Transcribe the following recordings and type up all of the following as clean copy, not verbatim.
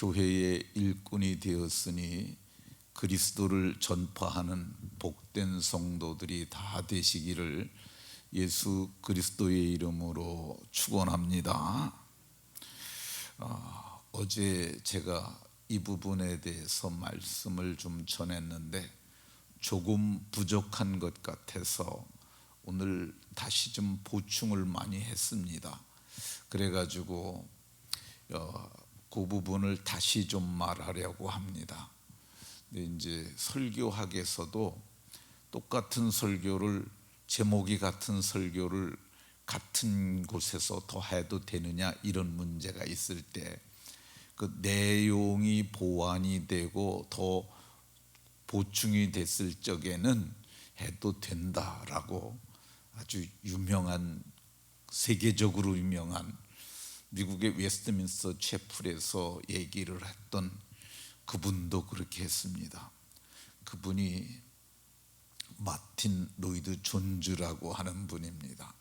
교회의 일꾼이 되었으니 그리스도를 전파하는 복된 성도들이 다 되시기를 예수 그리스도의 이름으로 축원합니다. 어제 제가 이 부분에 대해서 말씀을 좀 전했는데 조금 부족한 것 같아서 오늘 다시 좀 보충을 많이 했습니다. 그래가지고 그 부분을 다시 좀 말하려고 합니다. 근데 이제 설교학에서도 똑같은 설교를, 제목이 같은 설교를 같은 곳에서 더 해도 되느냐 이런 문제가 있을 때 그 내용이 보완이 되고 더 보충이 됐을 적에는 해도 된다라고 아주 유명한, 세계적으로 유명한 미국의 웨스트민스터 채플에서 얘기를 했던 그분도 그렇게 했습니다. 그분이 마틴 로이드 존즈라고 하는 분입니다.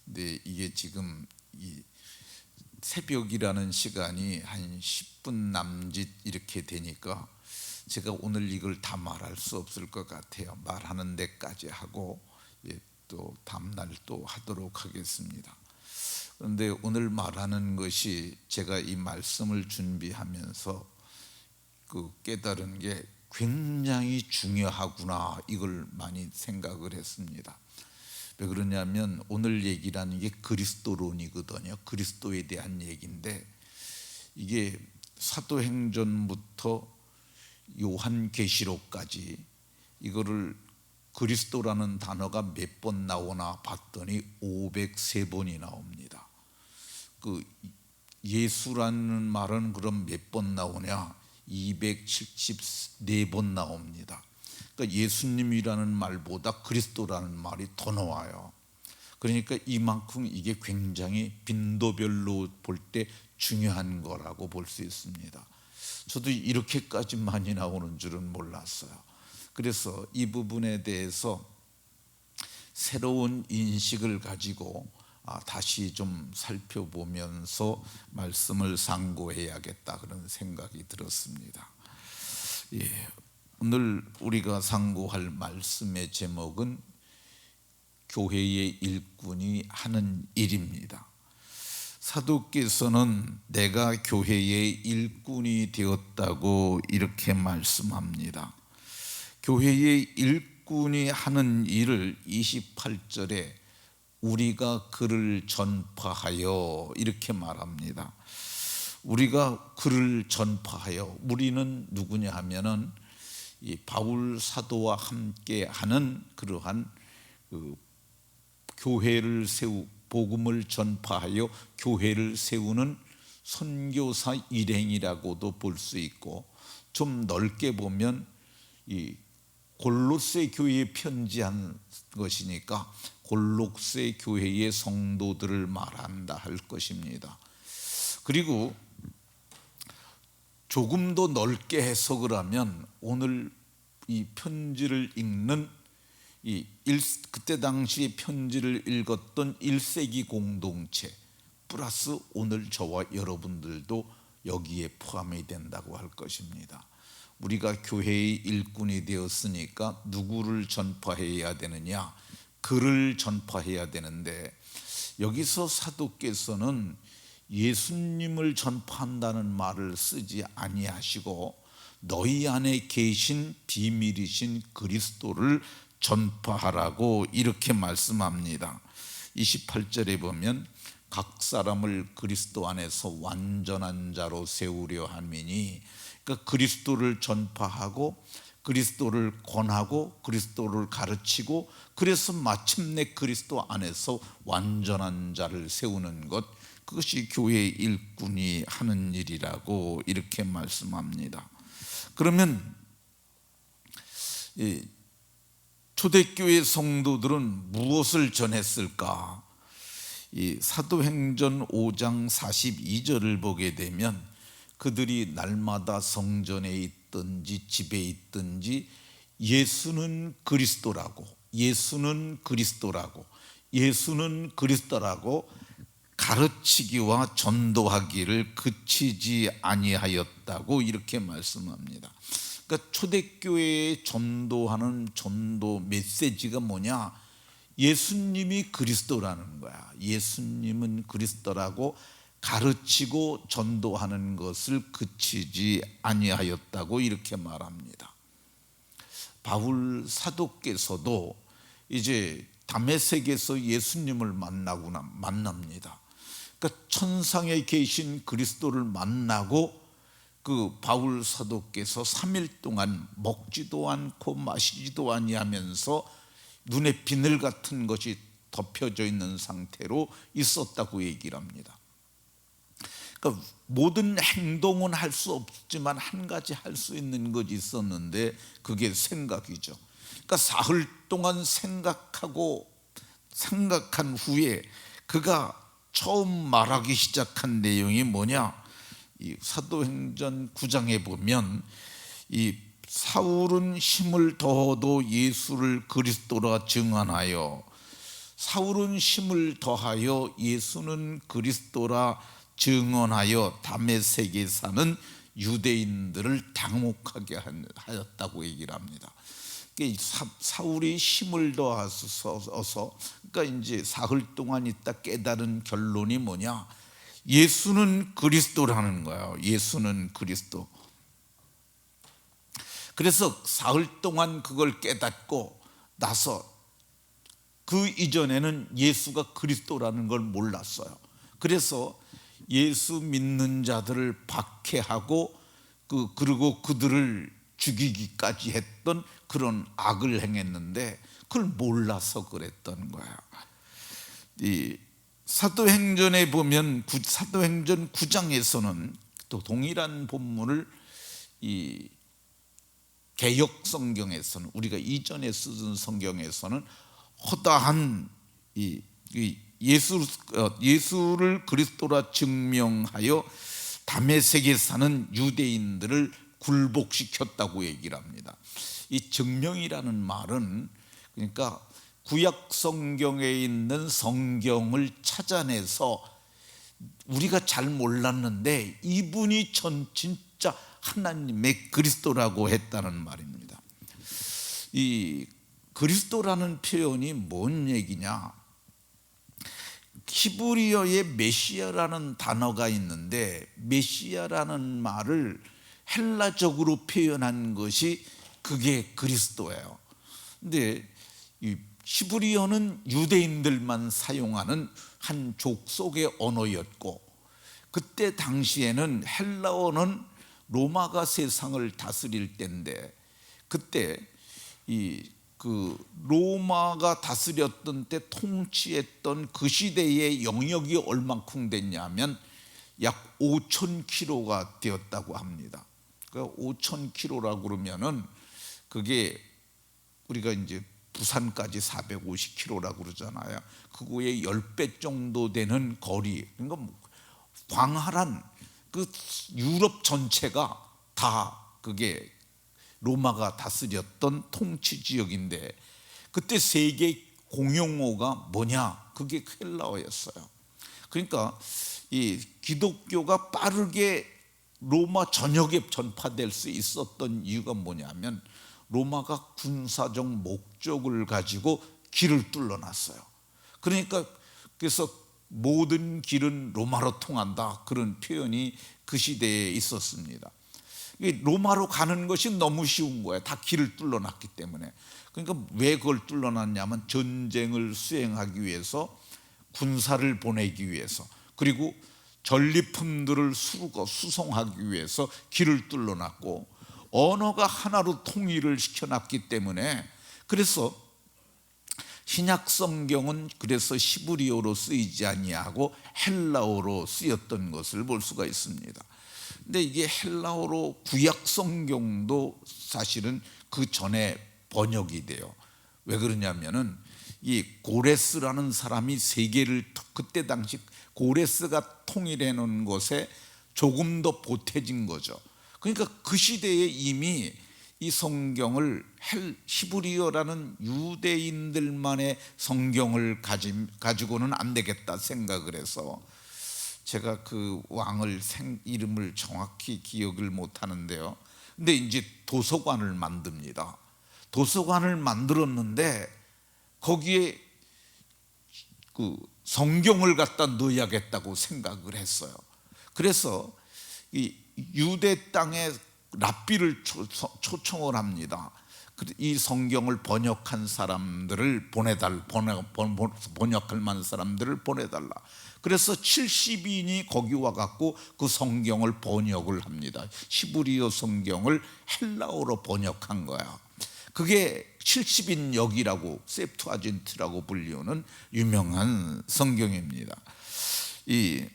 근데 이게 지금 이 새벽이라는 시간이 한 10분 남짓 이렇게 되니까 제가 오늘 이걸 다 말할 수 없을 것 같아요. 말하는 데까지 하고 또 다음날 또 하도록 하겠습니다. 그런데 오늘 말하는 것이 제가 이 말씀을 준비하면서 깨달은 게 굉장히 중요하구나, 이걸 많이 생각을 했습니다. 왜 그러냐면 오늘 얘기라는 게 그리스도론이거든요. 그리스도에 대한 얘기인데 이게 사도행전부터 요한계시록까지 이거를 그리스도라는 단어가 몇 번 나오나 봤더니 503번이 나옵니다. 예수라는 말은 그럼 몇 번 나오냐? 274번 나옵니다. 그러니까 예수님이라는 말보다 그리스도라는 말이 더 나와요. 그러니까 이만큼 이게 굉장히 빈도별로 볼 때 중요한 거라고 볼 수 있습니다. 저도 이렇게까지 많이 나오는 줄은 몰랐어요. 그래서 이 부분에 대해서 새로운 인식을 가지고 다시 좀 살펴보면서 말씀을 상고해야겠다, 그런 생각이 들었습니다. 오늘 우리가 상고할 말씀의 제목은 교회의 일꾼이 하는 일입니다. 사도께서는 내가 교회의 일꾼이 되었다고 이렇게 말씀합니다. 교회의 일꾼이 하는 일을 28절에 우리가 그를 전파하여 이렇게 말합니다. 우리가 그를 전파하여, 우리는 누구냐 하면은 이 바울 사도와 함께 하는 그러한 교회를 복음을 전파하여 교회를 세우는 선교사 일행이라고도 볼 수 있고, 좀 넓게 보면 이 골로새 교회에 편지한 것이니까 골로새 교회의 성도들을 말한다 할 것입니다. 그리고 조금 더 넓게 해석을 하면 오늘 이 편지를 읽는 그때 당시에 편지를 읽었던 1세기 공동체 플러스 오늘 저와 여러분들도 여기에 포함이 된다고 할 것입니다. 우리가 교회의 일꾼이 되었으니까 누구를 전파해야 되느냐? 그를 전파해야 되는데, 여기서 사도께서는 예수님을 전파한다는 말을 쓰지 아니하시고 너희 안에 계신 비밀이신 그리스도를 전파하라고 이렇게 말씀합니다. 28절에 보면 각 사람을 그리스도 안에서 완전한 자로 세우려 함이니, 그러니까 그리스도를 전파하고 그리스도를 권하고 그리스도를 가르치고, 그래서 마침내 그리스도 안에서 완전한 자를 세우는 것, 그것이 교회의 일꾼이 하는 일이라고 이렇게 말씀합니다. 그러면 초대교회 성도들은 무엇을 전했을까? 사도행전 5장 42절을 보게 되면 그들이 날마다 성전에 있든지 집에 있든지 예수는 그리스도라고, 예수는 그리스도라고, 예수는 그리스도라고 가르치기와 전도하기를 그치지 아니하였다고 이렇게 말씀합니다. 그러니까 초대교회에 전도하는 전도 메시지가 뭐냐? 예수님이 그리스도라는 거야. 예수님은 그리스도라고 가르치고 전도하는 것을 그치지 아니하였다고 이렇게 말합니다. 바울 사도께서도 이제 다메섹에서 예수님을 만납니다. 그러니까 천상에 계신 그리스도를 만나고 그 바울 사도께서 3일 동안 먹지도 않고 마시지도 아니하면서 눈에 비늘 같은 것이 덮여져 있는 상태로 있었다고 얘기를 합니다. 그러니까 모든 행동은 할 수 없지만 한 가지 할 수 있는 것이 있었는데 그게 생각이죠. 그러니까 사흘 동안 생각한 후에 그가 처음 말하기 시작한 내용이 뭐냐? 이 사도행전 9장에 보면 이 사울은 힘을 더하도 예수를 그리스도라 증언하여, 사울은 힘을 더하여 예수는 그리스도라 증언하여 다메섹에 사는 유대인들을 당혹하게 하였다고 얘기를 합니다. 사울이 힘을 더하셔서, 그러니까 이제 사흘 동안 있다 깨달은 결론이 뭐냐? 예수는 그리스도라는 거예요. 예수는 그리스도. 그래서 사흘 동안 그걸 깨닫고 나서 그 이전에는 예수가 그리스도라는 걸 몰랐어요. 그래서 예수 믿는 자들을 박해하고 그리고 그들을 죽이기까지 했던 그런 악을 행했는데 그걸 몰라서 그랬던 거야. 이 사도행전에 보면 사도행전 9장에서는 또 동일한 본문을 이 개역 성경에서는, 우리가 이전에 쓰던 성경에서는 허다한 예수를 그리스도라 증명하여 다메섹에 사는 유대인들을 굴복시켰다고 얘기를 합니다. 이 증명이라는 말은 그러니까 구약 성경에 있는 성경을 찾아내서 우리가 잘 몰랐는데 이분이 진짜 하나님의 그리스도라고 했다는 말입니다. 이 그리스도라는 표현이 뭔 얘기냐? 히브리어에 메시아라는 단어가 있는데 메시아라는 말을 헬라적으로 표현한 것이 그게 그리스도예요. 근데 이 히브리어는 유대인들만 사용하는 한 족속의 언어였고, 그때 당시에는 헬라어는 로마가 세상을 다스릴 때인데, 그때 로마가 다스렸던 때 통치했던 그 시대의 영역이 얼만큼 됐냐면 약 5,000km가 되었다고 합니다. 그러니까 5,000km라고 그러면은 그게 우리가 이제 부산까지 450km라고 그러잖아요. 그거의 10배 정도 되는 거리. 그러니까 광활한 그 유럽 전체가 다 그게 로마가 다스렸던 통치 지역인데, 그때 세계 공용어가 뭐냐? 그게 헬라어였어요. 그러니까 이 기독교가 빠르게 로마 전역에 전파될 수 있었던 이유가 뭐냐면 로마가 군사적 목적을 가지고 길을 뚫어놨어요. 그러니까 그래서 모든 길은 로마로 통한다, 그런 표현이 그 시대에 있었습니다. 로마로 가는 것이 너무 쉬운 거예요. 다 길을 뚫어놨기 때문에. 그러니까 왜 그걸 뚫어놨냐면 전쟁을 수행하기 위해서, 군사를 보내기 위해서, 그리고 전리품들을 수송하기 위해서 길을 뚫어놨고, 언어가 하나로 통일을 시켜놨기 때문에, 그래서 신약 성경은 그래서 히브리어로 쓰이지 아니하고 헬라어로 쓰였던 것을 볼 수가 있습니다. 근데 이게 헬라어로 구약 성경도 사실은 그 전에 번역이 돼요. 왜 그러냐면은 이 고레스라는 사람이 세계를, 그때 당시 고레스가 통일해 놓은 것에 조금 더 보태진 거죠. 그러니까 그 시대에 이미 이 성경을 히브리어라는 유대인들만의 성경을 가지고는 안 되겠다 생각을 해서 제가 그 왕을 이름을 정확히 기억을 못 하는데요. 근데 이제 도서관을 만듭니다. 도서관을 만들었는데 거기에 그 성경을 갖다 넣어야겠다고 생각을 했어요. 그래서 이 유대 땅에 랍비를 초청을 합니다. 이 성경을 번역한 사람들을 번역할 만한 사람들을 보내달라. 그래서 70인이 거기 와갖고 그 성경을 번역을 합니다. 히브리어 성경을 헬라어로 번역한 거야. 그게 70인 역이라고, 셉투아진트라고 불리우는 유명한 성경입니다. 이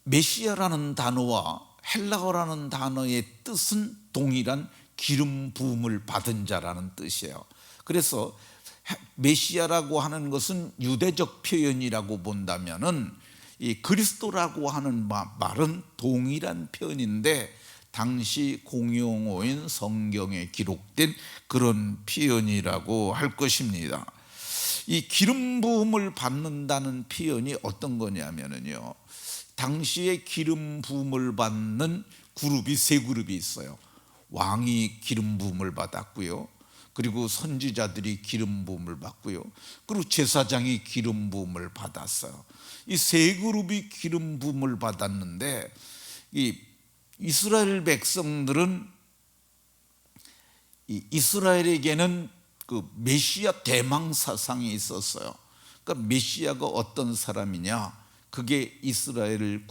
메시아라는 단어와 헬라어라는 단어의 뜻은 동일한 기름 부음을 받은 자라는 뜻이에요. 그래서 메시아라고 하는 것은 유대적 표현이라고 본다면은 이 그리스도라고 하는 말은 동일한 표현인데 당시 공용어인 성경에 기록된 그런 표현이라고 할 것입니다. 이 기름 부음을 받는다는 표현이 어떤 거냐면요, 당시에 기름 부음을 받는 그룹이 세 그룹이 있어요. 왕이 기름 부음을 받았고요, 그리고 선지자들이 기름 부음을 받고요, 그리고 제사장이 기름 부음을 받았어요. 이 세 그룹이 기름 부음을 받았는데 이 이스라엘 백성들은 이스라엘에게는 그 메시아 대망 사상이 있었어요. 그러니까 메시아가 어떤 사람이냐, 그게 이스라엘을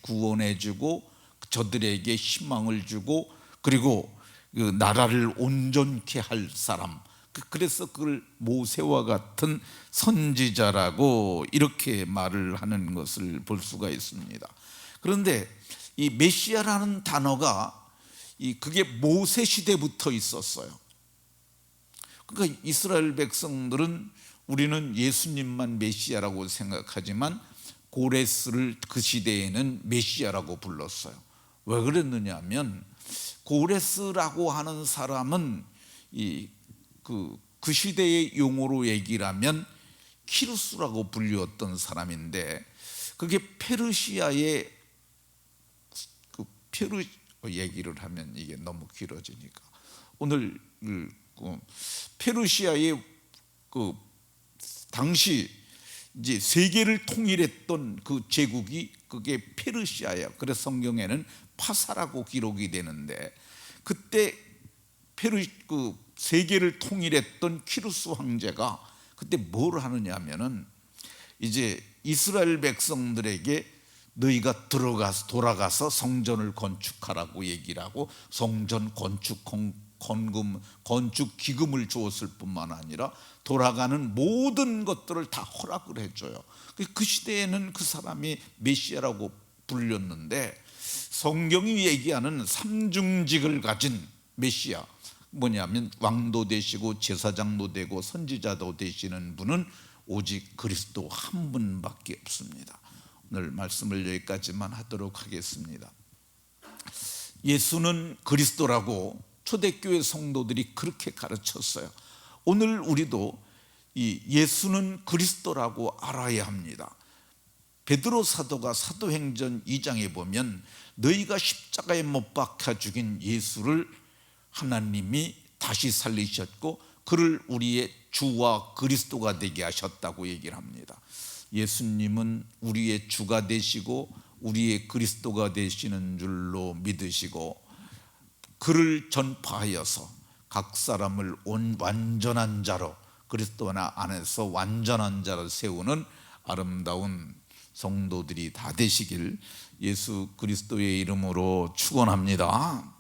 구원해주고 저들에게 희망을 주고 그리고 그 나라를 온전케 할 사람, 그래서 그걸 모세와 같은 선지자라고 이렇게 말을 하는 것을 볼 수가 있습니다. 그런데 이 메시아라는 단어가 그게 모세 시대부터 있었어요. 그러니까 이스라엘 백성들은 우리는 예수님만 메시아라고 생각하지만 고레스를 그 시대에는 메시아라고 불렀어요. 왜 그랬느냐 하면 고레스라고 하는 사람은 그 시대의 용어로 얘기를 하면 키루스라고 불렸던 사람인데, 그게 페르시아의 얘기를 하면 이게 너무 길어지니까 오늘 페르시아의 그 당시 이제 세계를 통일했던 그 제국이 그게 페르시아예요. 그래서 성경에는 파사라고 기록이 되는데, 그때 그 세계를 통일했던 키루스 황제가 그때 뭘 하느냐 하면은 이제 이스라엘 백성들에게 너희가 돌아가서 성전을 건축하라고 얘기를 하고 성전 건축 기금을 주었을 뿐만 아니라 돌아가는 모든 것들을 다 허락을 해줘요. 그 시대에는 그 사람이 메시아라고 불렸는데, 성경이 얘기하는 삼중직을 가진 메시아, 뭐냐면 왕도 되시고 제사장도 되고 선지자도 되시는 분은 오직 그리스도 한 분밖에 없습니다. 오늘 말씀을 여기까지만 하도록 하겠습니다. 예수는 그리스도라고 초대교회 성도들이 그렇게 가르쳤어요. 오늘 우리도 이 예수는 그리스도라고 알아야 합니다. 베드로 사도가 사도행전 2장에 보면 너희가 십자가에 못 박혀 죽인 예수를 하나님이 다시 살리셨고 그를 우리의 주와 그리스도가 되게 하셨다고 얘기를 합니다. 예수님은 우리의 주가 되시고 우리의 그리스도가 되시는 줄로 믿으시고 그를 전파하여서 각 사람을 완전한 자로, 그리스도 안에서 완전한 자로 세우는 아름다운 성도들이 다 되시길 예수 그리스도의 이름으로 축원합니다.